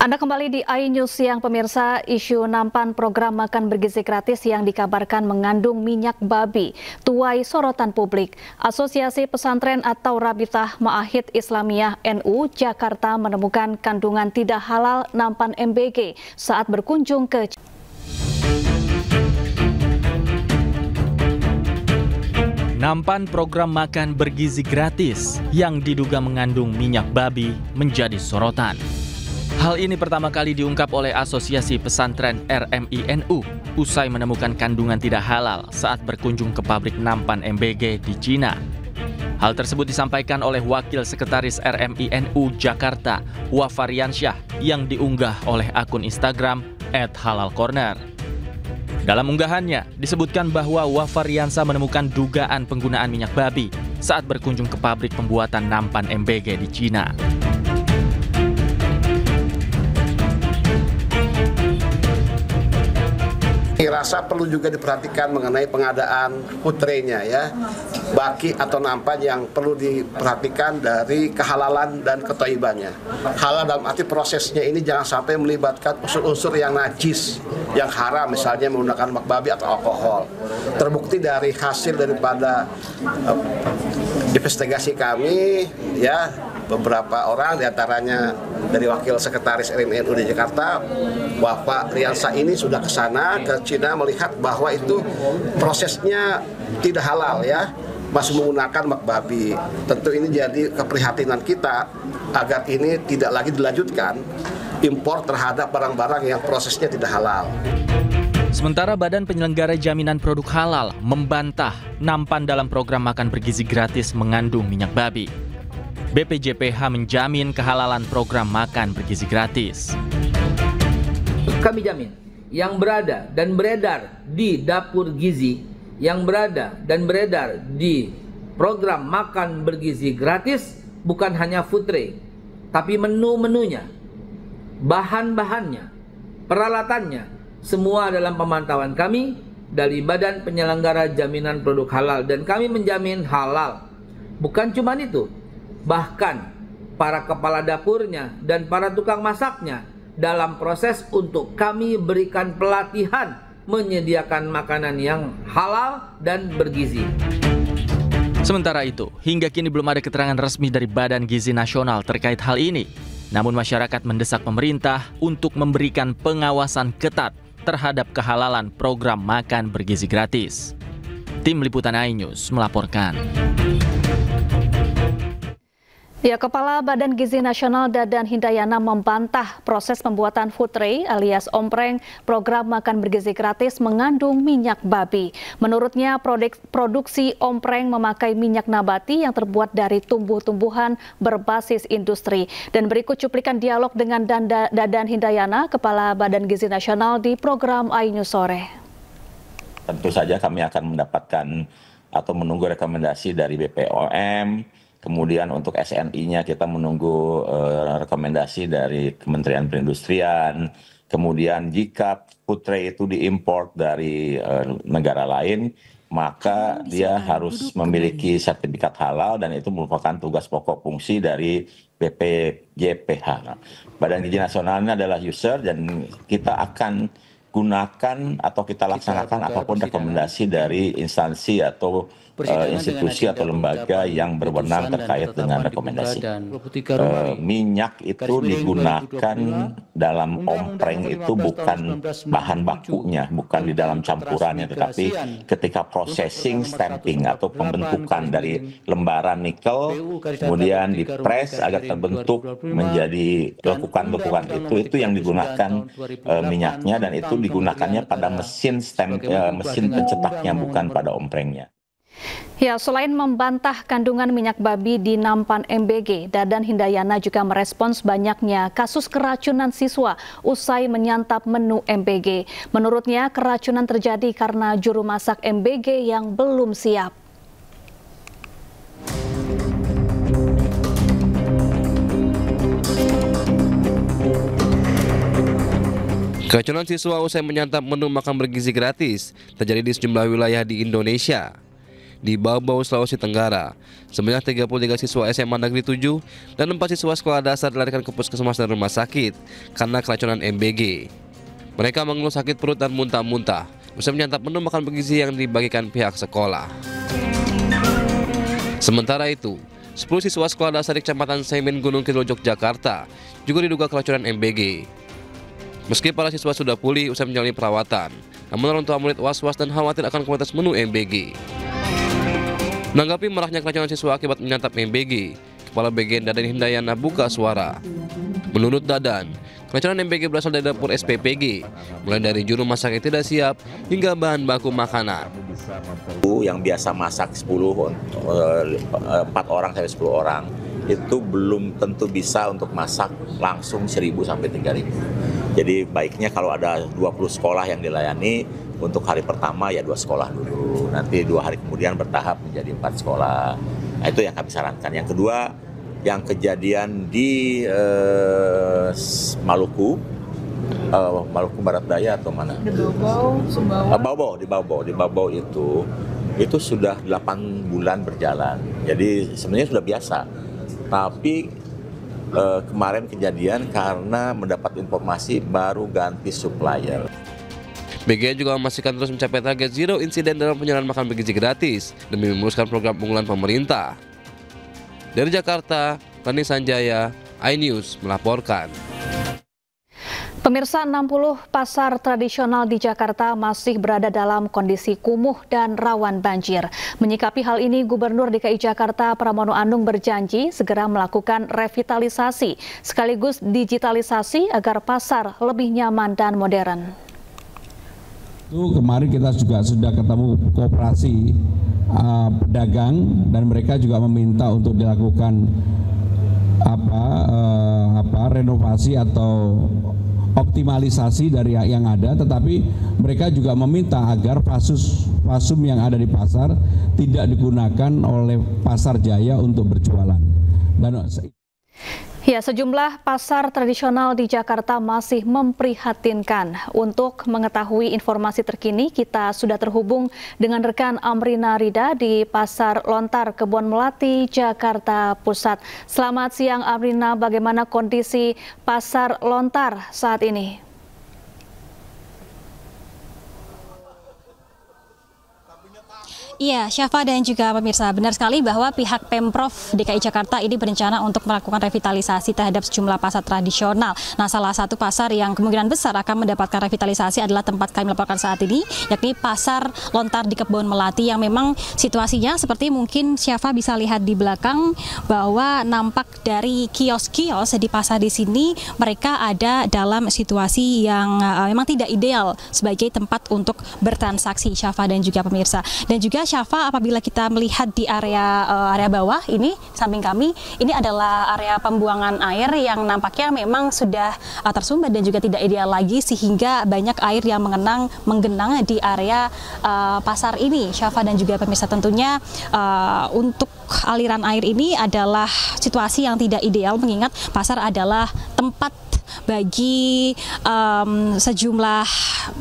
Anda kembali di iNews Siang, pemirsa. Isu nampan program makan bergizi gratis yang dikabarkan mengandung minyak babi tuai sorotan publik. Asosiasi Pesantren atau Rabithah Ma'ahid Islamiyah NU Jakarta menemukan kandungan tidak halal nampan MBG saat berkunjung ke Nampan program makan bergizi gratis yang diduga mengandung minyak babi menjadi sorotan. Hal ini pertama kali diungkap oleh Asosiasi Pesantren RMI-NU usai menemukan kandungan tidak halal saat berkunjung ke pabrik nampan MBG di Cina. Hal tersebut disampaikan oleh Wakil Sekretaris RMI-NU Jakarta, Wafariansyah, yang diunggah oleh akun Instagram @halalcorner. Dalam unggahannya, disebutkan bahwa Wafariansyah menemukan dugaan penggunaan minyak babi saat berkunjung ke pabrik pembuatan nampan MBG di Cina. Rasa perlu juga diperhatikan mengenai pengadaan putrenya ya, baki atau nampan yang perlu diperhatikan dari kehalalan dan kethaibannya. Halal dalam arti prosesnya ini jangan sampai melibatkan unsur-unsur yang najis, yang haram, misalnya menggunakan minyak babi atau alkohol. Terbukti dari hasil daripada investigasi kami ya, beberapa orang diantaranya dari Wakil Sekretaris RMI-NU di Jakarta, Bapak Riansa ini sudah ke sana, ke Cina, melihat bahwa itu prosesnya tidak halal ya, masih menggunakan minyak babi. Tentu ini jadi keprihatinan kita agar ini tidak lagi dilanjutkan impor terhadap barang-barang yang prosesnya tidak halal. Sementara Badan Penyelenggara Jaminan Produk Halal membantah nampan dalam program makan bergizi gratis mengandung minyak babi. BPJPH menjamin kehalalan program makan bergizi gratis. Kami jamin yang berada dan beredar di dapur gizi, yang berada dan beredar di program makan bergizi gratis bukan hanya food tray, tapi menu-menunya, bahan-bahannya, peralatannya, semua dalam pemantauan kami dari Badan Penyelenggara Jaminan Produk Halal, dan kami menjamin halal. Bukan cuma itu, bahkan para kepala dapurnya dan para tukang masaknya dalam proses untuk kami berikan pelatihan menyediakan makanan yang halal dan bergizi. Sementara itu, hingga kini belum ada keterangan resmi dari Badan Gizi Nasional terkait hal ini. Namun masyarakat mendesak pemerintah untuk memberikan pengawasan ketat terhadap kehalalan program makan bergizi gratis. Tim Liputan iNews melaporkan. Ya, Kepala Badan Gizi Nasional Dadan Hindayana membantah proses pembuatan food tray alias ompreng program makan bergizi gratis mengandung minyak babi. Menurutnya, produksi ompreng memakai minyak nabati yang terbuat dari tumbuh-tumbuhan berbasis industri. Dan berikut cuplikan dialog dengan Dadan Hindayana, Kepala Badan Gizi Nasional di program iNews Sore. Tentu saja kami akan mendapatkan atau menunggu rekomendasi dari BPOM. Kemudian untuk SNI-nya kita menunggu rekomendasi dari Kementerian Perindustrian. Kemudian jika food tray itu diimpor dari negara lain, maka dia harus memiliki sertifikat halal, dan itu merupakan tugas pokok fungsi dari BPJPH. Badan Gizi Nasional ini adalah user, dan kita akan gunakan atau kita laksanakan apapun rekomendasi dari instansi atau institusi atau lembaga yang berwenang terkait dengan rekomendasi. Minyak itu digunakan dalam ompreng itu bukan bahan bakunya, bukan di dalam campurannya, tetapi ketika processing, stamping atau pembentukan dari lembaran nikel, kemudian dipres agar terbentuk menjadi lekukan-lekukan, itu yang digunakan minyaknya, dan itu digunakannya pada mesin mesin pencetaknya, bukan pada omprengnya. Ya, selain membantah kandungan minyak babi di nampan MBG, Dadan Hindayana juga merespons banyaknya kasus keracunan siswa usai menyantap menu MBG. Menurutnya, keracunan terjadi karena juru masak MBG yang belum siap. Keracunan siswa usai menyantap menu makan bergizi gratis terjadi di sejumlah wilayah di Indonesia. di Baobau, Sulawesi Tenggara. Sebanyak 33 siswa SMA Negeri 7 dan 4 siswa sekolah dasar dilarikan ke puskesmas dan rumah sakit karena keracunan MBG. Mereka mengeluh sakit perut dan muntah-muntah usai menyantap menu makan bergizi yang dibagikan pihak sekolah. Sementara itu, 10 siswa sekolah dasar di Kecamatan Semen, Gunung Kidul, Yogyakarta juga diduga keracunan MBG. Meski para siswa sudah pulih usai menjalani perawatan, namun orang tua murid was-was dan khawatir akan kualitas menu MBG. Menanggapi maraknya keracunan siswa akibat menyantap MBG, Kepala Bagian Dadan Hindayana buka suara. Menurut Dadan, keracunan MBG berasal dari dapur SPPG, mulai dari juru masak yang tidak siap hingga bahan baku makanan. Yang biasa masak 4 orang sampai 10 orang itu belum tentu bisa untuk masak langsung 1.000 sampai 3.000. Jadi baiknya kalau ada 20 sekolah yang dilayani, untuk hari pertama ya 2 sekolah dulu, nanti 2 hari kemudian bertahap menjadi 4 sekolah. Nah, itu yang kami sarankan. Yang kedua, yang kejadian di Maluku Barat Daya atau mana? Di Baobau, Sumbawa. Di Baobau itu sudah 8 bulan berjalan. Jadi sebenarnya sudah biasa. Tapi kemarin kejadian karena mendapat informasi baru ganti supplier. BGN juga memastikan terus mencapai target zero insiden dalam penyerahan makan bergizi gratis demi memuluskan program unggulan pemerintah. Dari Jakarta, Rani Sanjaya, iNews melaporkan. Pemirsa, 60 pasar tradisional di Jakarta masih berada dalam kondisi kumuh dan rawan banjir. Menyikapi hal ini, Gubernur DKI Jakarta Pramono Anung berjanji segera melakukan revitalisasi sekaligus digitalisasi agar pasar lebih nyaman dan modern. Kemarin kita juga sudah ketemu koperasi pedagang dan mereka juga meminta untuk dilakukan renovasi atau optimalisasi dari yang ada, tetapi mereka juga meminta agar fasum yang ada di pasar tidak digunakan oleh Pasar Jaya untuk berjualan. Ya, sejumlah pasar tradisional di Jakarta masih memprihatinkan. Untuk mengetahui informasi terkini, kita sudah terhubung dengan rekan Amrina Rida di Pasar Lontar Kebon Melati, Jakarta Pusat. Selamat siang Amrina, bagaimana kondisi Pasar Lontar saat ini? Iya, Syafa dan juga pemirsa, benar sekali bahwa pihak Pemprov DKI Jakarta ini berencana untuk melakukan revitalisasi terhadap sejumlah pasar tradisional. Nah, salah satu pasar yang kemungkinan besar akan mendapatkan revitalisasi adalah tempat kami melaporkan saat ini, yakni Pasar Lontar di Kebon Melati yang memang situasinya seperti mungkin Syafa bisa lihat di belakang bahwa nampak dari kios-kios di pasar di sini mereka ada dalam situasi yang memang tidak ideal sebagai tempat untuk bertransaksi, Syafa dan juga pemirsa. Dan juga Syafa, apabila kita melihat di area bawah ini samping kami, ini adalah area pembuangan air yang nampaknya memang sudah tersumbat dan juga tidak ideal lagi sehingga banyak air yang menggenang di area pasar ini, Syafa dan juga pemirsa. Tentunya untuk aliran air ini adalah situasi yang tidak ideal mengingat pasar adalah tempat bagi sejumlah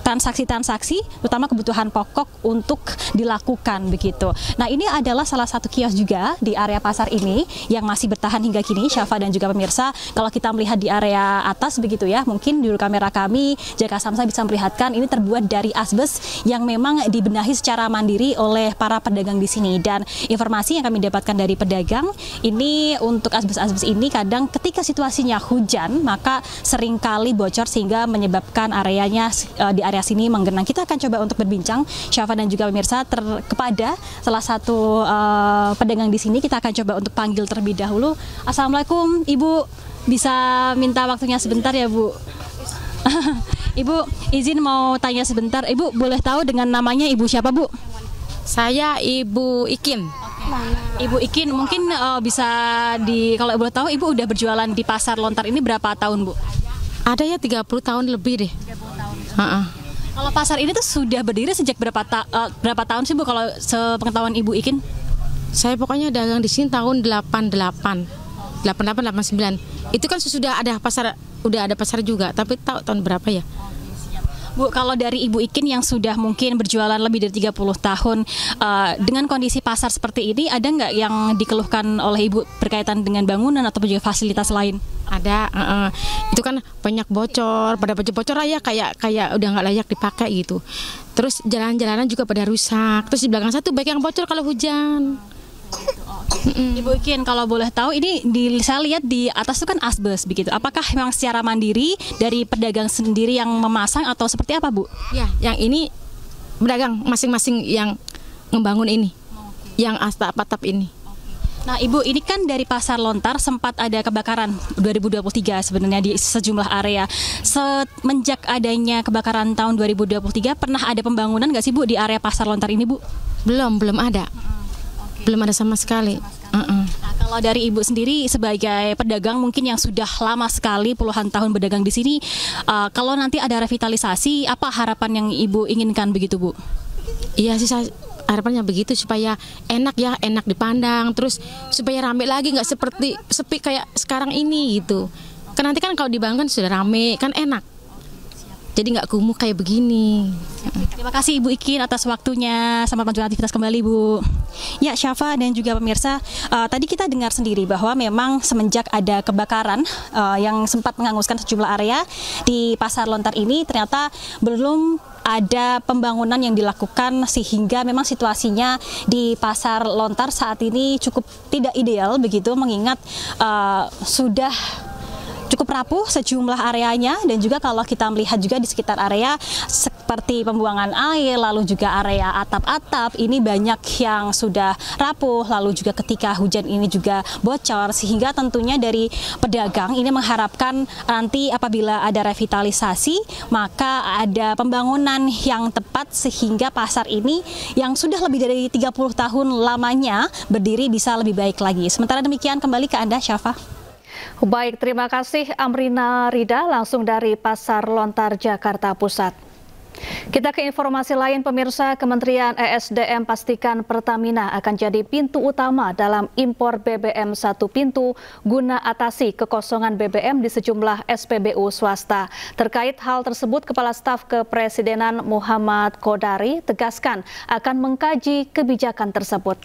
transaksi-transaksi, terutama kebutuhan pokok untuk dilakukan begitu. Nah, ini adalah salah satu kios juga di area pasar ini yang masih bertahan hingga kini, Syafa dan juga pemirsa. Kalau kita melihat di area atas begitu ya, mungkin di kamera kami Jaka Samsa bisa melihatkan ini terbuat dari asbes yang memang dibenahi secara mandiri oleh para pedagang di sini. Dan informasi yang kami dapatkan dari pedagang ini, untuk asbes-asbes ini kadang ketika situasinya hujan maka seringkali bocor sehingga menyebabkan areanya di area sini menggenang. Kita akan coba untuk berbincang, Syafa dan juga pemirsa, kepada salah satu pedagang di sini. Kita akan coba untuk panggil terlebih dahulu. Assalamualaikum, Ibu. Bisa minta waktunya sebentar ya, Bu? Ibu, izin mau tanya sebentar. Ibu boleh tahu dengan namanya Ibu siapa, Bu? Saya Ibu Ikin. Ibu Ikin, mungkin bisa kalau boleh tahu Ibu udah berjualan di Pasar Lontar ini berapa tahun, Bu? Ada ya 30 tahun lebih deh. 30 tahun. Kalau pasar ini tuh sudah berdiri sejak berapa tahun sih, Bu, kalau sepengetahuan Ibu Ikin? Saya pokoknya dagang di sini tahun 88, 89. Itu kan sudah ada pasar juga, tapi tahu tahun berapa ya? Bu, kalau dari Ibu Ikin yang sudah mungkin berjualan lebih dari 30 tahun, dengan kondisi pasar seperti ini, ada nggak yang dikeluhkan oleh Ibu berkaitan dengan bangunan atau juga fasilitas lain? Ada, itu kan banyak bocor, pada bocor ya kayak udah nggak layak dipakai gitu. Terus jalan-jalanan juga pada rusak. Terus di belakang satu baik yang bocor kalau hujan. Ibu Ikin, kalau boleh tahu ini saya lihat di atas itu kan asbes begitu. Apakah memang secara mandiri dari pedagang sendiri yang memasang atau seperti apa, Bu? Ya, yang ini pedagang masing-masing yang membangun ini, yang atap ini. Nah, Ibu, ini kan dari Pasar Lontar sempat ada kebakaran 2023 sebenarnya di sejumlah area. Semenjak adanya kebakaran tahun 2023, pernah ada pembangunan nggak sih, Bu, di area Pasar Lontar ini, Bu? Belum ada. Belum ada sama sekali. Nah, kalau dari Ibu sendiri sebagai pedagang mungkin yang sudah lama sekali puluhan tahun berdagang di sini, kalau nanti ada revitalisasi, apa harapan yang Ibu inginkan begitu, Bu? Iya sih, harapannya begitu supaya enak dipandang, terus supaya rame lagi, nggak seperti sepi kayak sekarang ini gitu. Kan nanti kan kalau dibangun sudah rame, kan enak. Jadi nggak kumuh kayak begini. Terima kasih Ibu Ikin atas waktunya. Selamat melanjutkan aktivitas kembali, Bu. Ya, Syafa dan juga pemirsa, tadi kita dengar sendiri bahwa memang semenjak ada kebakaran yang sempat menghanguskan sejumlah area di Pasar Lontar ini, ternyata belum ada pembangunan yang dilakukan sehingga memang situasinya di Pasar Lontar saat ini cukup tidak ideal begitu, mengingat sudah cukup rapuh sejumlah areanya, dan juga kalau kita melihat juga di sekitar area seperti pembuangan air, lalu juga area atap-atap ini banyak yang sudah rapuh, lalu juga ketika hujan ini juga bocor, sehingga tentunya dari pedagang ini mengharapkan nanti apabila ada revitalisasi maka ada pembangunan yang tepat sehingga pasar ini yang sudah lebih dari 30 tahun lamanya berdiri bisa lebih baik lagi. Sementara demikian, kembali ke Anda, Syafa. Baik, terima kasih Amrina Rida langsung dari Pasar Lontar, Jakarta Pusat. Kita ke informasi lain, pemirsa. Kementerian ESDM pastikan Pertamina akan jadi pintu utama dalam impor BBM satu pintu guna atasi kekosongan BBM di sejumlah SPBU swasta. Terkait hal tersebut, Kepala Staf Kepresidenan Muhammad Kodari tegaskan akan mengkaji kebijakan tersebut.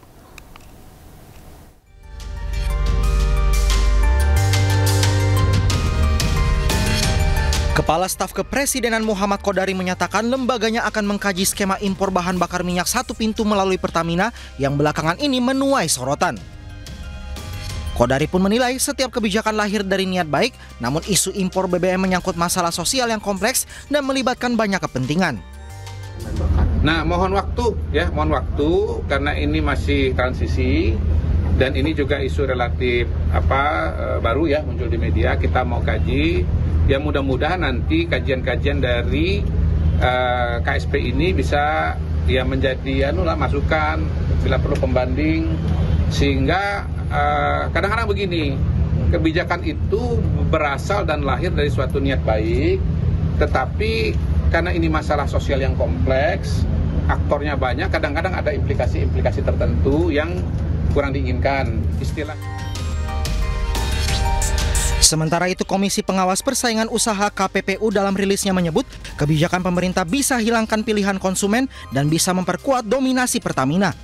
Kepala Staf Kepresidenan Muhammad Kodari menyatakan lembaganya akan mengkaji skema impor bahan bakar minyak satu pintu melalui Pertamina yang belakangan ini menuai sorotan. Kodari pun menilai setiap kebijakan lahir dari niat baik, namun isu impor BBM menyangkut masalah sosial yang kompleks dan melibatkan banyak kepentingan. Nah, mohon waktu karena ini masih transisi dan ini juga isu relatif baru ya muncul di media. Kita mau kaji. Ya mudah-mudahan nanti kajian-kajian dari KSP ini bisa ya menjadi masukan bila perlu pembanding, sehingga kadang-kadang begini, kebijakan itu berasal dan lahir dari suatu niat baik, tetapi karena ini masalah sosial yang kompleks, aktornya banyak, kadang-kadang ada implikasi-implikasi tertentu yang kurang diinginkan. Sementara itu, Komisi Pengawas Persaingan Usaha KPPU dalam rilisnya menyebut kebijakan pemerintah bisa hilangkan pilihan konsumen dan bisa memperkuat dominasi Pertamina.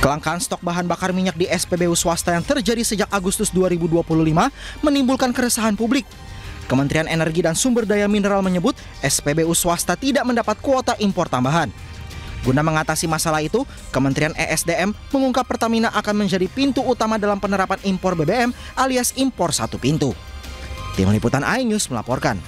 Kelangkaan stok bahan bakar minyak di SPBU swasta yang terjadi sejak Agustus 2025 menimbulkan keresahan publik. Kementerian Energi dan Sumber Daya Mineral menyebut SPBU swasta tidak mendapat kuota impor tambahan. Guna mengatasi masalah itu, Kementerian ESDM mengungkap Pertamina akan menjadi pintu utama dalam penerapan impor BBM alias impor satu pintu. Tim Liputan iNews melaporkan.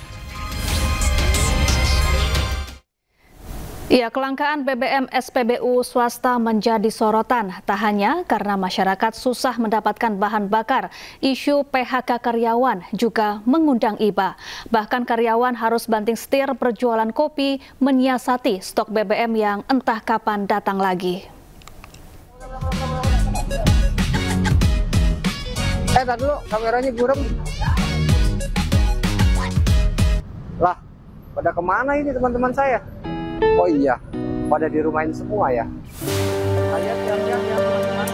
Ya, kelangkaan BBM SPBU swasta menjadi sorotan. Tak hanya karena masyarakat susah mendapatkan bahan bakar, isu PHK karyawan juga mengundang iba. Bahkan karyawan harus banting setir berjualan kopi menyiasati stok BBM yang entah kapan datang lagi. Tar dulu, kameranya burem. Lah, pada kemana ini teman-teman saya? Oh iya, pada di rumah ini semua ya. Saya diam-diam ya teman-teman,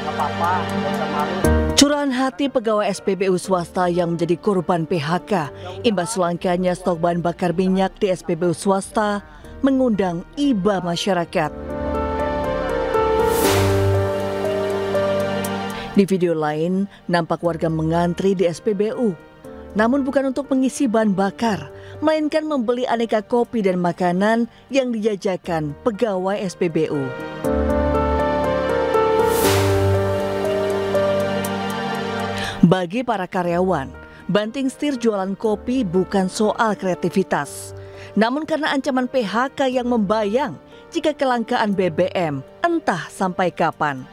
nggak apa-apa, nggak usah malu. Curahan hati pegawai SPBU swasta yang menjadi korban PHK imbas langkanya stok bahan bakar minyak di SPBU swasta mengundang iba masyarakat. Di video lain, nampak warga mengantri di SPBU, namun bukan untuk mengisi bahan bakar, melainkan membeli aneka kopi dan makanan yang dijajakan pegawai SPBU. Bagi para karyawan, banting setir jualan kopi bukan soal kreativitas, namun karena ancaman PHK yang membayang jika kelangkaan BBM entah sampai kapan.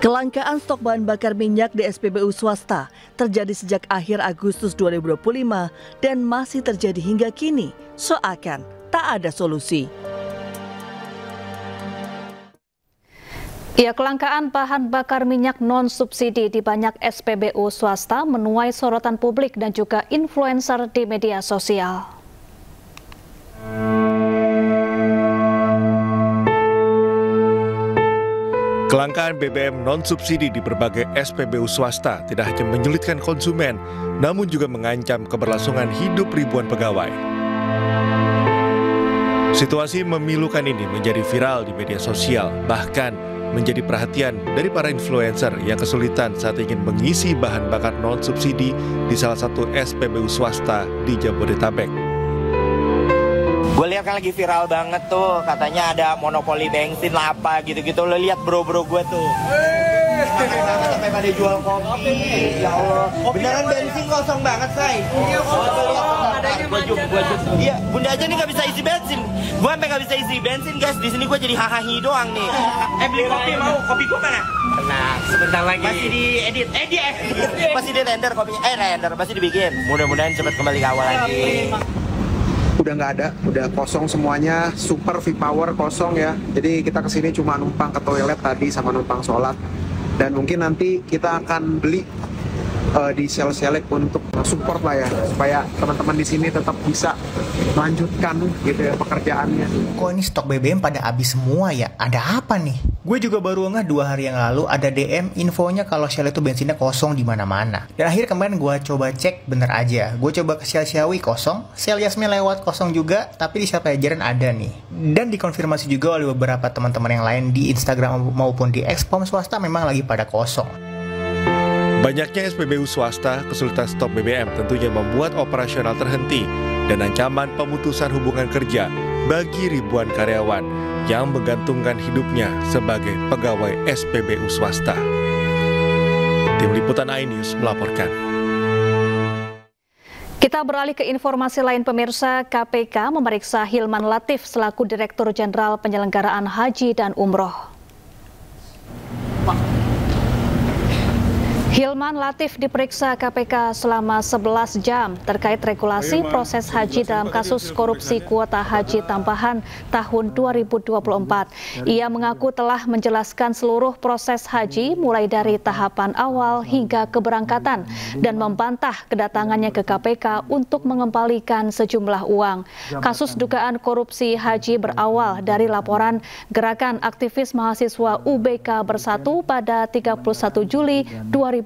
Kelangkaan stok bahan bakar minyak di SPBU swasta terjadi sejak akhir Agustus 2025 dan masih terjadi hingga kini, seakan tak ada solusi. Ya, kelangkaan bahan bakar minyak non-subsidi di banyak SPBU swasta menuai sorotan publik dan juga influencer di media sosial. Kelangkaan BBM non-subsidi di berbagai SPBU swasta tidak hanya menyulitkan konsumen, namun juga mengancam keberlangsungan hidup ribuan pegawai. Situasi memilukan ini menjadi viral di media sosial, bahkan menjadi perhatian dari para influencer yang kesulitan saat ingin mengisi bahan bakar non-subsidi di salah satu SPBU swasta di Jabodetabek. Gue lihat kan lagi viral banget tuh, katanya ada monopoli bensin lah apa gitu-gitu. Lo lihat bro-bro gue tuh. Sampai pada jual kopi. Ya Allah. Beneran bensin kosong banget, say. Iya, bunda aja nih nggak bisa isi bensin. Gue sampai nggak bisa isi bensin, guys. Di sini gue jadi hahahi doang nih. Beli kopi mau? Kopi gue mana? Nah, sebentar lagi. Masih diedit. Masih di render kopinya. Render masih dibikin. Mudah-mudahan cepat kembali ke awal lagi. Udah nggak ada, udah kosong semuanya, super V-Power kosong ya. Jadi kita kesini cuma numpang ke toilet tadi sama numpang sholat. Dan mungkin nanti kita akan beli di sel-selek untuk support lah ya, supaya teman-teman di sini tetap bisa melanjutkan gitu ya pekerjaannya. Kok ini stok BBM pada habis semua ya? Ada apa nih? Gue juga baru ngeh 2 hari yang lalu ada DM infonya kalau Shell itu bensinnya kosong di mana-mana. Dan akhirnya kemarin gue coba cek, bener aja. Gue coba ke Shell Ciawi kosong, Shell Yasmin lewat kosong juga, tapi di Shell Pajajaran ada nih. Dan dikonfirmasi juga oleh beberapa teman-teman yang lain di Instagram maupun di Expom swasta memang lagi pada kosong. Banyaknya SPBU swasta, kesulitan stok BBM tentunya membuat operasional terhenti dan ancaman pemutusan hubungan kerja bagi ribuan karyawan yang menggantungkan hidupnya sebagai pegawai SPBU swasta. Tim Liputan iNews melaporkan. Kita beralih ke informasi lain pemirsa. KPK memeriksa Hilman Latif selaku Direktur Jenderal Penyelenggaraan Haji dan Umroh. Hilman Latif diperiksa KPK selama 11 jam terkait regulasi proses haji dalam kasus korupsi kuota haji tambahan tahun 2024. Ia mengaku telah menjelaskan seluruh proses haji mulai dari tahapan awal hingga keberangkatan dan membantah kedatangannya ke KPK untuk mengembalikan sejumlah uang. Kasus dugaan korupsi haji berawal dari laporan Gerakan Aktivis Mahasiswa UBK Bersatu pada 31 Juli 2024.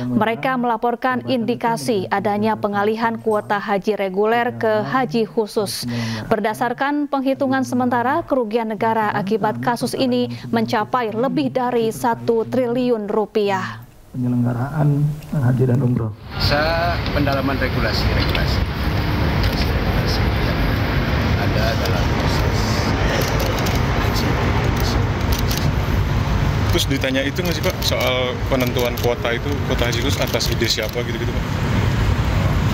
Mereka melaporkan indikasi adanya pengalihan kuota haji reguler ke haji khusus. Berdasarkan penghitungan sementara, kerugian negara akibat kasus ini mencapai lebih dari 1 triliun rupiah. Penyelenggaraan haji dan umroh. Pendalaman regulasi yang ada dalam proses haji. Terus ditanya itu nggak sih Pak soal penentuan kuota itu, kuota haji itu atas ide siapa gitu-gitu Pak?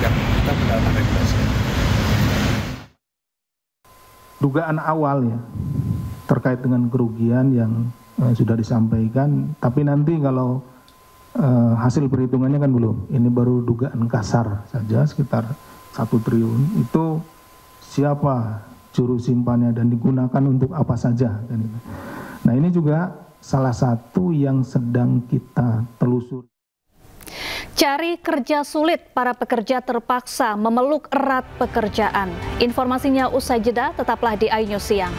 Ya, kita pendalaman regulasi. Dugaan awal ya terkait dengan kerugian yang sudah disampaikan, tapi nanti kalau hasil perhitungannya kan belum. Ini baru dugaan kasar saja sekitar 1 triliun. Itu siapa juru simpannya dan digunakan untuk apa saja kan itu. Nah, ini juga salah satu yang sedang kita telusuri. Cari kerja sulit, para pekerja terpaksa memeluk erat pekerjaan. Informasinya usai jeda, tetaplah di iNews Siang.